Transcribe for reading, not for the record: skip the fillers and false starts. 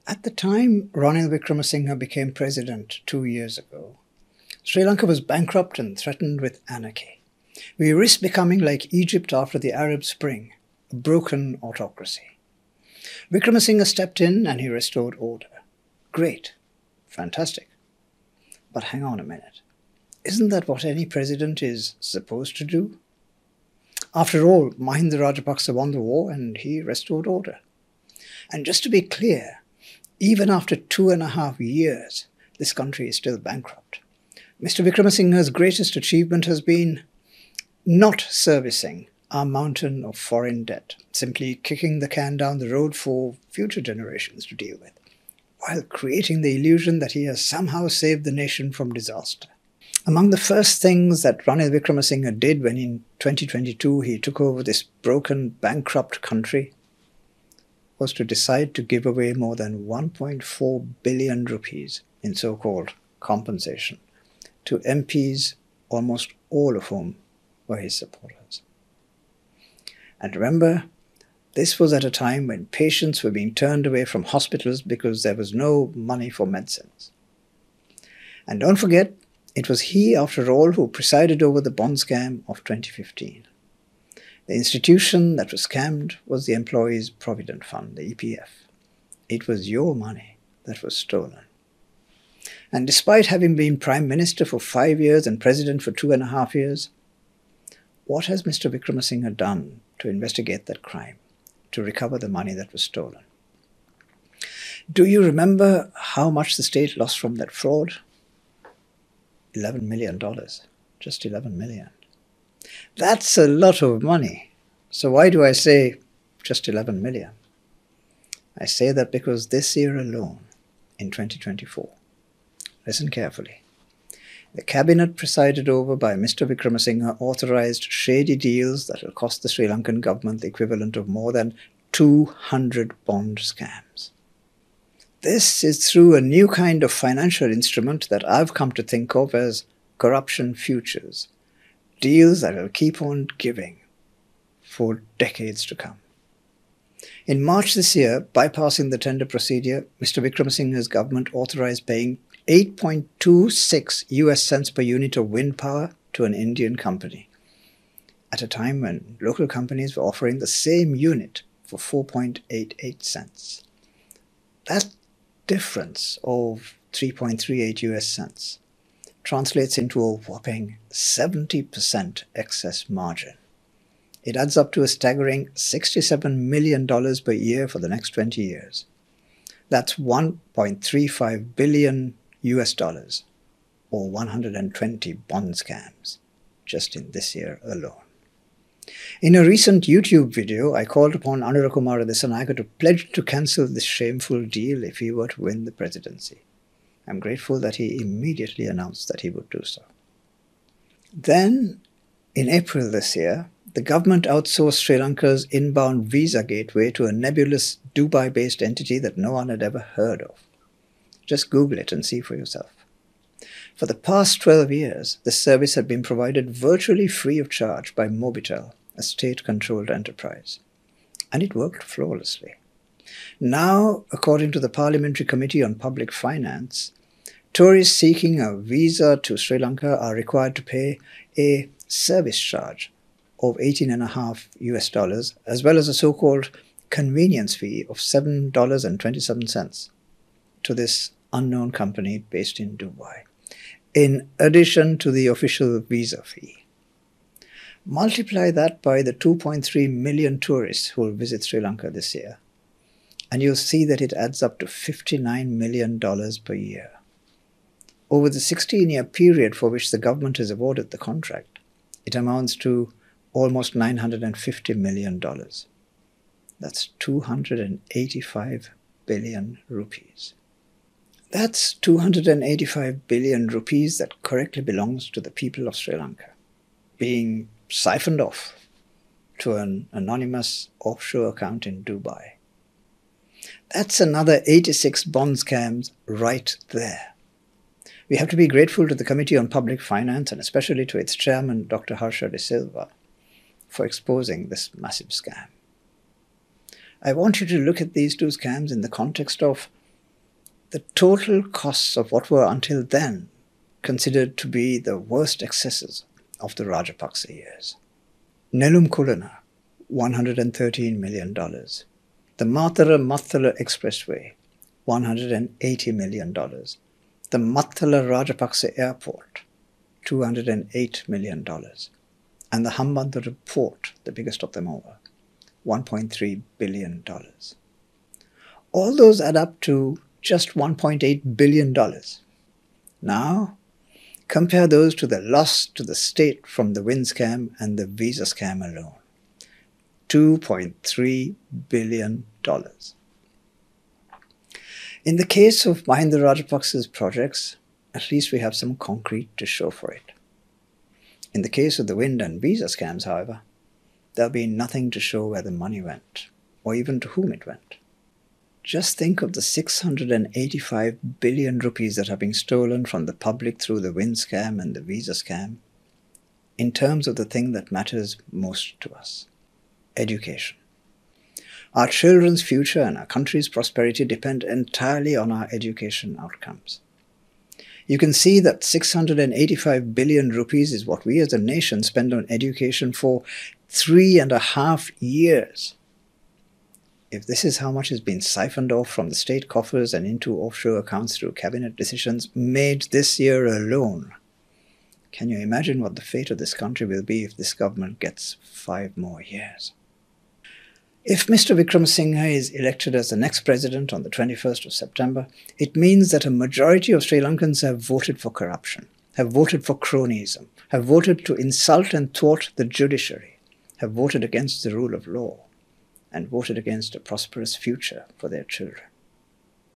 At the time Ranil Wickremesinghe became president 2 years ago, Sri Lanka was bankrupt and threatened with anarchy. We risked becoming like Egypt after the Arab Spring, a broken autocracy. Wickremesinghe stepped in and he restored order. Great. Fantastic. But hang on a minute. Isn't that what any president is supposed to do? After all, Mahinda Rajapaksa won the war and he restored order. And just to be clear, even after 2.5 years, this country is still bankrupt. Mr. Wickremesinghe's greatest achievement has been not servicing our mountain of foreign debt, simply kicking the can down the road for future generations to deal with, while creating the illusion that he has somehow saved the nation from disaster. Among the first things that Ranil Wickremesinghe did when in 2022 he took over this broken, bankrupt country was to decide to give away more than 1.4 billion rupees in so-called compensation to MPs, almost all of whom were his supporters. And remember, this was at a time when patients were being turned away from hospitals because there was no money for medicines. And don't forget, it was he, after all, who presided over the bond scam of 2015. The institution that was scammed was the Employees' Provident Fund, the EPF. It was your money that was stolen. And despite having been Prime Minister for 5 years and President for 2.5 years, what has Mr. Wickremesinghe done to investigate that crime, to recover the money that was stolen? Do you remember how much the state lost from that fraud? $11 million. Just 11 million. That's a lot of money. So why do I say just 11 million? I say that because this year alone, in 2024, listen carefully, the cabinet presided over by Mr. Wickremesinghe authorized shady deals that will cost the Sri Lankan government the equivalent of more than 200 bond scams. This is through a new kind of financial instrument that I've come to think of as corruption futures, deals that will keep on giving for decades to come. In March this year, bypassing the tender procedure, Mr. Wickremesinghe's government authorized paying 8.26 US cents per unit of wind power to an Indian company, at a time when local companies were offering the same unit for 4.88 cents. That difference of 3.38 US cents translates into a whopping 70% excess margin. It adds up to a staggering $67 million per year for the next 20 years. That's 1.35 billion US dollars, or 120 bond scams, just in this year alone. In a recent YouTube video, I called upon Anurakumara Dissanayake to pledge to cancel this shameful deal if he were to win the presidency. I'm grateful that he immediately announced that he would do so. Then, in April this year, the government outsourced Sri Lanka's inbound visa gateway to a nebulous Dubai-based entity that no one had ever heard of. Just Google it and see for yourself. For the past 12 years, this service had been provided virtually free of charge by Mobitel, a state-controlled enterprise. And it worked flawlessly. Now, according to the Parliamentary Committee on Public Finance, tourists seeking a visa to Sri Lanka are required to pay a service charge of $18.5 US, as well as a so-called convenience fee of $7.27 to this unknown company based in Dubai, in addition to the official visa fee. Multiply that by the 2.3 million tourists who will visit Sri Lanka this year, and you'll see that it adds up to $59 million per year. Over the 16-year period for which the government has awarded the contract, it amounts to almost $950 million. That's 285 billion rupees. That's 285 billion rupees that correctly belongs to the people of Sri Lanka, being siphoned off to an anonymous offshore account in Dubai. That's another 86 bond scams right there. We have to be grateful to the Committee on Public Finance and especially to its chairman, Dr. Harsha De Silva, for exposing this massive scam. I want you to look at these two scams in the context of the total costs of what were until then considered to be the worst excesses of the Rajapaksa years. Nelum Kulana, $113 million. The Matara-Mattala Expressway, $180 million. The Mattala Rajapaksa Airport, $208 million. And the Hambantota Port, the biggest of them all, $1.3 billion. All those add up to just $1.8 billion. Now, compare those to the loss to the state from the wind scam and the visa scam alone. $2.3 billion. In the case of Mahinda Rajapaksa's projects, at least we have some concrete to show for it. In the case of the wind and visa scams, however, there'll be nothing to show where the money went, or even to whom it went. Just think of the 685 billion rupees that are being stolen from the public through the wind scam and the visa scam, in terms of the thing that matters most to us: education. Our children's future and our country's prosperity depend entirely on our education outcomes. You can see that 685 billion rupees is what we as a nation spend on education for 3.5 years. If this is how much has been siphoned off from the state coffers and into offshore accounts through cabinet decisions made this year alone, can you imagine what the fate of this country will be if this government gets 5 more years? If Mr. Wickremesinghe is elected as the next president on the 21st of September, it means that a majority of Sri Lankans have voted for corruption, have voted for cronyism, have voted to insult and thwart the judiciary, have voted against the rule of law, and voted against a prosperous future for their children.